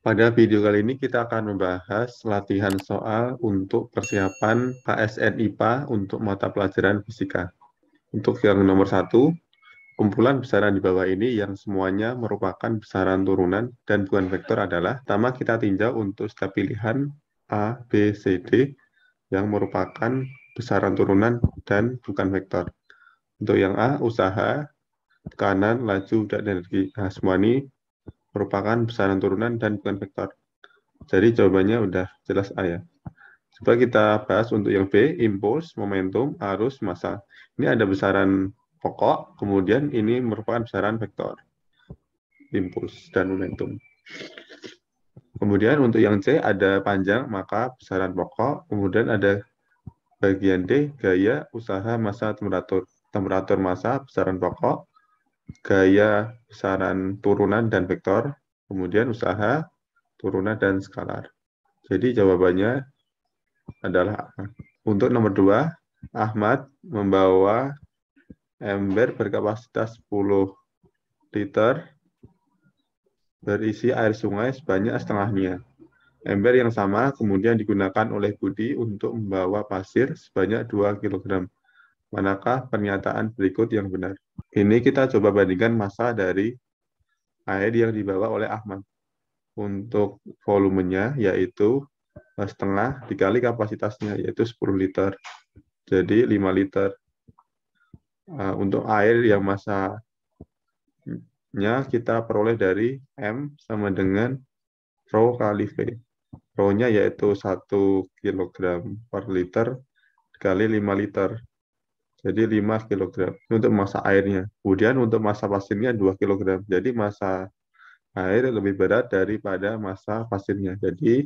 Pada video kali ini kita akan membahas latihan soal untuk persiapan KSN IPA untuk mata pelajaran fisika. Untuk yang nomor 1, kumpulan besaran di bawah ini yang semuanya merupakan besaran turunan dan bukan vektor adalah, pertama kita tinjau untuk setiap pilihan A, B, C, D yang merupakan besaran turunan dan bukan vektor. Untuk yang A, usaha, tekanan, laju, dan energi. Nah, semua ini merupakan besaran turunan dan bukan vektor. Jadi jawabannya udah jelas A ya. Coba kita bahas untuk yang B, impuls, momentum, arus, massa. Ini ada besaran pokok, kemudian ini merupakan besaran vektor, impuls dan momentum. Kemudian untuk yang C ada panjang, maka besaran pokok, kemudian ada bagian D, gaya, usaha, massa, temperatur. Temperatur, massa, besaran pokok, gaya, besaran turunan dan vektor, kemudian usaha, turunan, dan skalar. Jadi jawabannya adalah untuk nomor 2, Ahmad membawa ember berkapasitas 10 liter berisi air sungai sebanyak setengahnya. Ember yang sama kemudian digunakan oleh Budi untuk membawa pasir sebanyak 2 kg. Manakah pernyataan berikut yang benar? Ini kita coba bandingkan massa dari air yang dibawa oleh Ahmad. Untuk volumenya yaitu setengah dikali kapasitasnya yaitu 10 liter. Jadi 5 liter. Untuk air yang massanya kita peroleh dari M sama dengan rho kali V. Rho-nya yaitu 1 kg per liter dikali 5 liter. Jadi 5 kg untuk massa airnya. Kemudian untuk massa pasirnya 2 kg. Jadi massa air lebih berat daripada massa pasirnya. Jadi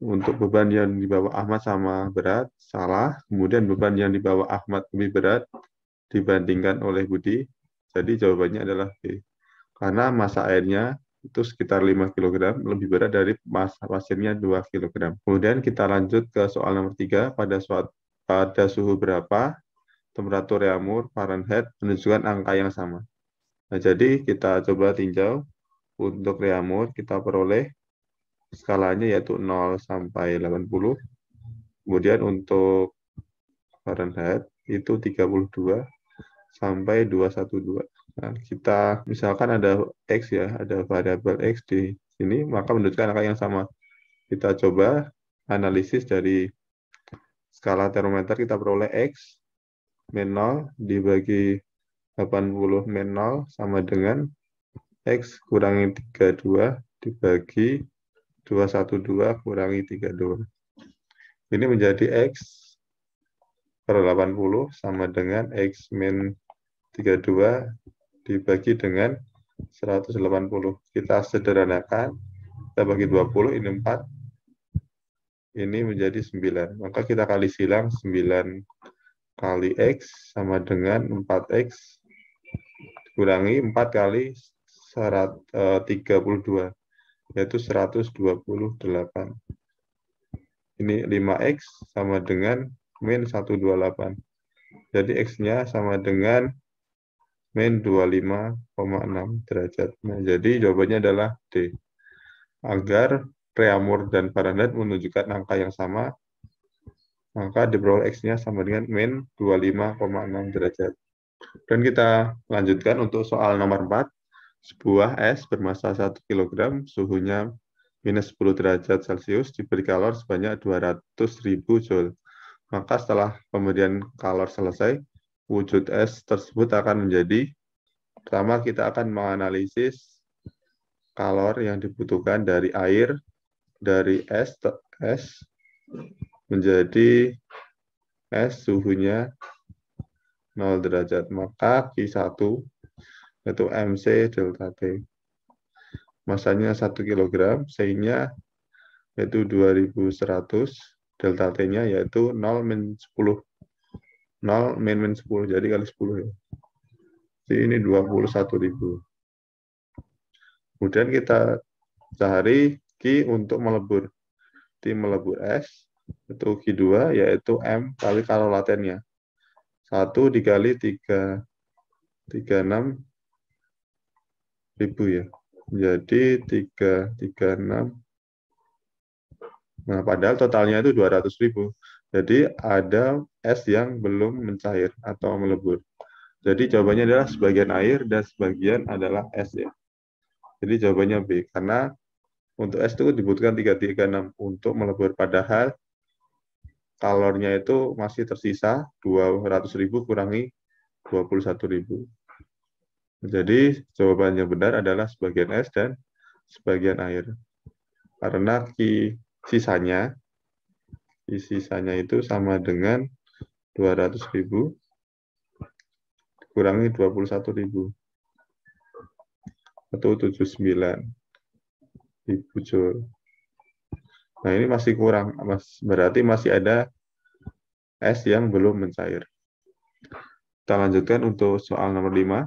untuk beban yang dibawa Ahmad sama berat, salah. Kemudian beban yang dibawa Ahmad lebih berat dibandingkan oleh Budi. Jadi jawabannya adalah B. Karena massa airnya itu sekitar 5 kg, lebih berat dari massa pasirnya 2 kg. Kemudian kita lanjut ke soal nomor 3, pada suhu berapa temperatur reaumur Fahrenheit menunjukkan angka yang sama. Nah, jadi kita coba tinjau untuk reaumur, kita peroleh skalanya yaitu 0 sampai 80. Kemudian untuk Fahrenheit itu 32 sampai 212. Nah, kita misalkan ada X ya, ada variabel X di sini, maka menunjukkan angka yang sama. Kita coba analisis dari skala termometer, kita peroleh X min 0 dibagi 80 min 0 sama dengan X kurangi 32 dibagi 212 kurangi 32. Ini menjadi X per 80 sama dengan X min 32 dibagi dengan 180. Kita sederhanakan, kita bagi 20, ini 4, ini menjadi 9. Maka kita kali silang 9 kali X sama dengan 4X kurangi 4 kali 32, yaitu 128. Ini 5X sama dengan min 128. Jadi X-nya sama dengan min 25,6 derajat. Nah, jadi jawabannya adalah D. Agar reaumur dan Fahrenheit menunjukkan angka yang sama, maka diperoleh X-nya sama dengan min 25,6 derajat. Dan kita lanjutkan untuk soal nomor 4. Sebuah es bermassa 1 kg, suhunya minus 10 derajat Celcius, diberi kalor sebanyak 200.000 Joule. Maka setelah pemberian kalor selesai, wujud es tersebut akan menjadi, pertama kita akan menganalisis kalor yang dibutuhkan dari air, dari es menjadi es suhunya 0 derajat. Maka Q1 yaitu MC delta T. Masanya 1 kg, C-nya yaitu 2100, delta T-nya yaitu 0 min 10. 0 min 10, jadi kali 10 ya. Jadi ini 21.000. Kemudian kita cari Q untuk melebur. Di melebur es, itu Q2 yaitu M kali kalor latennya. 1 dikali 36.000 ya. Jadi 336. Nah, padahal totalnya itu 200.000. Jadi ada es yang belum mencair atau melebur. Jadi jawabannya adalah sebagian air dan sebagian adalah es ya. Jadi jawabannya B. Karena untuk es itu dibutuhkan 336 untuk melebur. Padahal kalornya itu masih tersisa 200.000 kurangi 21.000. Jadi jawaban yang benar adalah sebagian es dan sebagian air. Karena sisanya itu sama dengan 200.000 kurangi 21.000 atau 79.000 joule. Nah, ini masih kurang, berarti masih ada es yang belum mencair. Kita lanjutkan untuk soal nomor 5.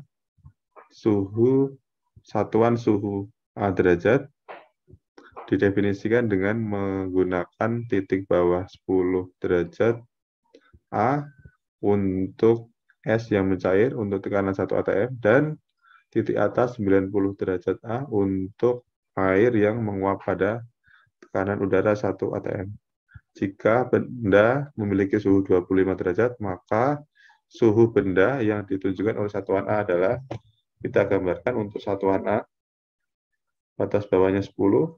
Satuan suhu A derajat didefinisikan dengan menggunakan titik bawah 10 derajat A untuk es yang mencair untuk tekanan 1 atm dan titik atas 90 derajat A untuk air yang menguap pada tekanan udara 1 atm. Jika benda memiliki suhu 25 derajat, maka suhu benda yang ditunjukkan oleh satuan A adalah, kita gambarkan untuk satuan A, batas bawahnya 10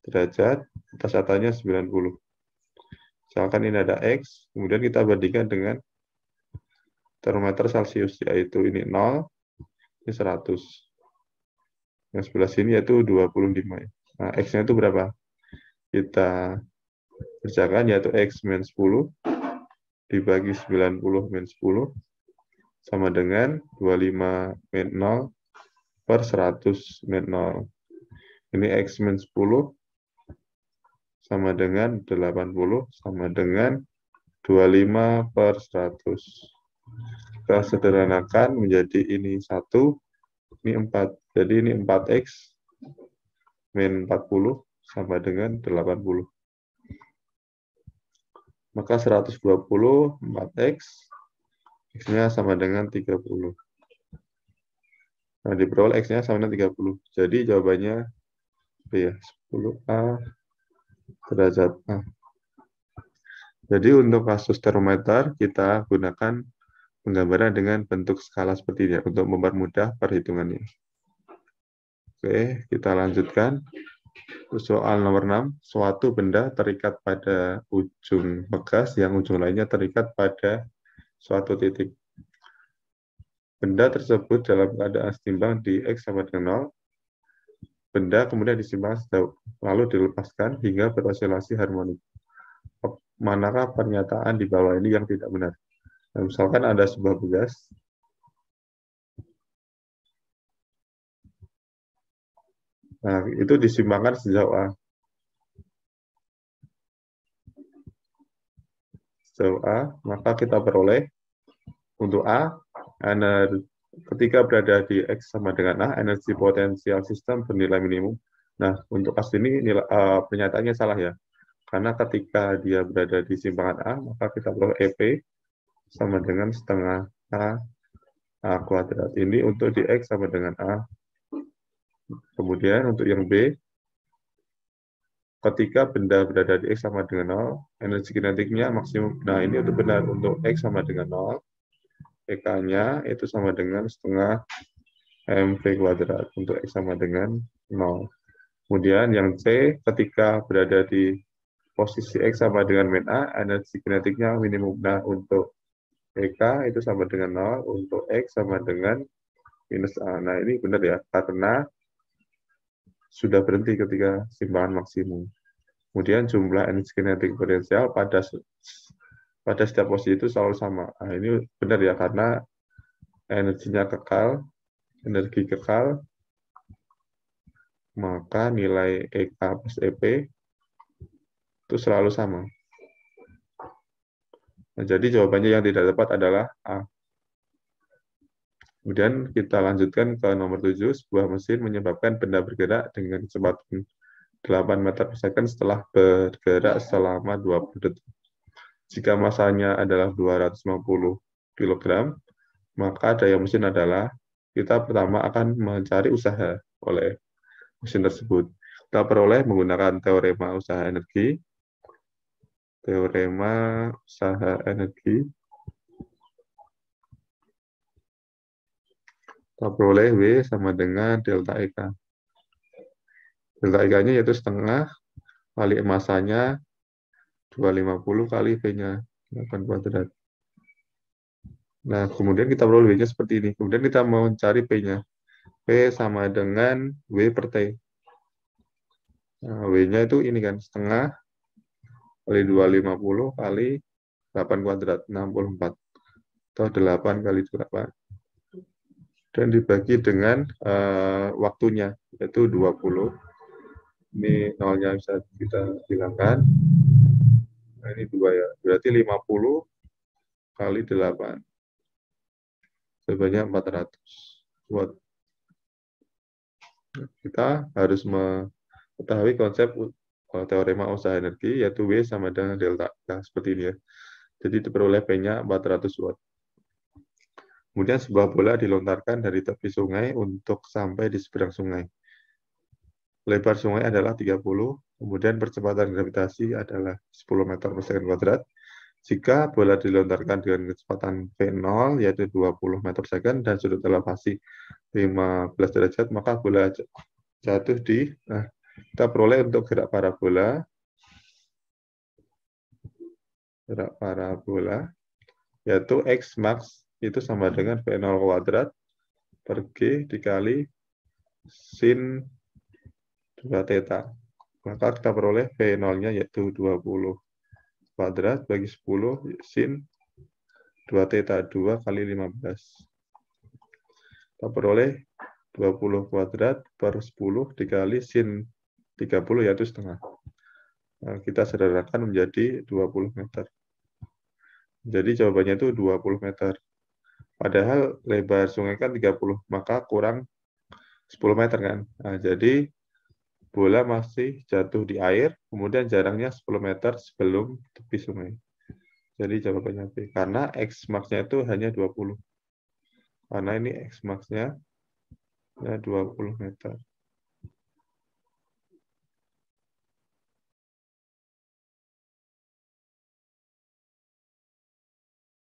derajat, atas atasnya 90. Misalkan ini ada X, kemudian kita bandingkan dengan termometer Celcius, yaitu ini 0, ini 100. Yang sebelah sini yaitu 25. Nah, X-nya itu berapa? Kita kerjakan, yaitu X-10 dibagi 90 min 10 sama dengan 25 min 0 per 100 min 0. Ini X min 10 sama dengan 80 sama dengan 25 per 100. Kita sederhanakan menjadi ini 1, ini 4. Jadi ini 4X min 40 sama dengan 80. Maka 120 4X, X-nya sama dengan 30. Nah, diperoleh X-nya sama dengan 30. Jadi jawabannya B ya, 10A derajat A. Jadi untuk kasus termometer, kita gunakan penggambaran dengan bentuk skala seperti ini untuk mempermudah perhitungannya. Oke, kita lanjutkan. Soal nomor 6, suatu benda terikat pada ujung pegas yang ujung lainnya terikat pada suatu titik. Benda tersebut dalam keadaan setimbang di X sama dengan 0. Benda kemudian disimbang lalu dilepaskan hingga berosilasi harmonik. Manakah pernyataan di bawah ini yang tidak benar? Nah, misalkan ada sebuah pegas. Nah, itu disimbangkan sejauh A. Sejauh A, maka kita peroleh untuk A, ketika berada di X sama dengan A, energi potensial sistem bernilai minimum. Nah, untuk kasus ini pernyataannya salah ya. Karena ketika dia berada di simpangan A, maka kita peroleh EP sama dengan setengah A kuadrat. Ini untuk di X sama dengan A. Kemudian untuk yang B, ketika benda berada di X sama dengan 0, energi kinetiknya maksimum. Nah, ini untuk benar untuk X sama dengan 0. EK-nya itu sama dengan setengah mv kuadrat untuk X sama dengan 0. Kemudian yang C, ketika berada di posisi X sama dengan min A, energi kinetiknya minimum. Nah, untuk EK itu sama dengan 0, untuk X sama dengan minus A. Nah, ini benar ya, karena sudah berhenti ketika simpangan maksimum. Kemudian jumlah energi kinetik potensial pada setiap posisi itu selalu sama. Nah, ini benar ya, karena energinya kekal, energi kekal, maka nilai EK plus EP itu selalu sama. Nah, jadi jawabannya yang tidak tepat adalah A. Kemudian kita lanjutkan ke nomor 7, sebuah mesin menyebabkan benda bergerak dengan kecepatan 8 meter per second setelah bergerak selama 20 detik. Jika masanya adalah 250 kg, maka daya mesin adalah, kita pertama akan mencari usaha oleh mesin tersebut. Kita peroleh menggunakan teorema usaha energi. Teorema usaha energi. Kita peroleh W sama dengan delta EK. Delta EK-nya yaitu setengah kali masanya 250 kali V-nya 8 kuadrat. Nah, kemudian kita peroleh W-nya seperti ini. Kemudian kita mau mencari P-nya. P sama dengan W per T. Nah, W-nya itu ini kan, setengah kali 250 kali 8 kuadrat, 64. Atau 8 kali 8. Dan dibagi dengan waktunya, yaitu 20. Ini nolnya bisa kita hilangkan. Nah, ini 2 ya. Berarti 50 kali 8. Sebanyak 400 watt. Kita harus mengetahui konsep teorema usaha energi, yaitu W sama dengan delta. Nah, seperti ini ya. Jadi diperoleh P-nya 400 watt. Kemudian sebuah bola dilontarkan dari tepi sungai untuk sampai di seberang sungai. Lebar sungai adalah 30, kemudian percepatan gravitasi adalah 10 meter per second kuadrat. Jika bola dilontarkan dengan kecepatan V0, yaitu 20 meter per second, dan sudut elevasi 15 derajat, maka bola jatuh di, nah, kita peroleh untuk gerak parabola. Gerak parabola, yaitu X max itu sama dengan V0 kuadrat per G dikali sin 2 theta. Maka kita peroleh V0-nya yaitu 20 kuadrat bagi 10 sin 2 theta, 2 kali 15. Kita peroleh 20 kuadrat per 10 dikali sin 30 yaitu setengah. Nah, kita sederhanakan menjadi 20 meter. Jadi jawabannya itu 20 meter. Padahal lebar sungai kan 30, maka kurang 10 meter kan. Nah, jadi bola masih jatuh di air, kemudian jaraknya 10 meter sebelum tepi sungai. Jadi jawabannya B. Karena X max-nya itu hanya 20. Karena ini X max-nya 20 meter.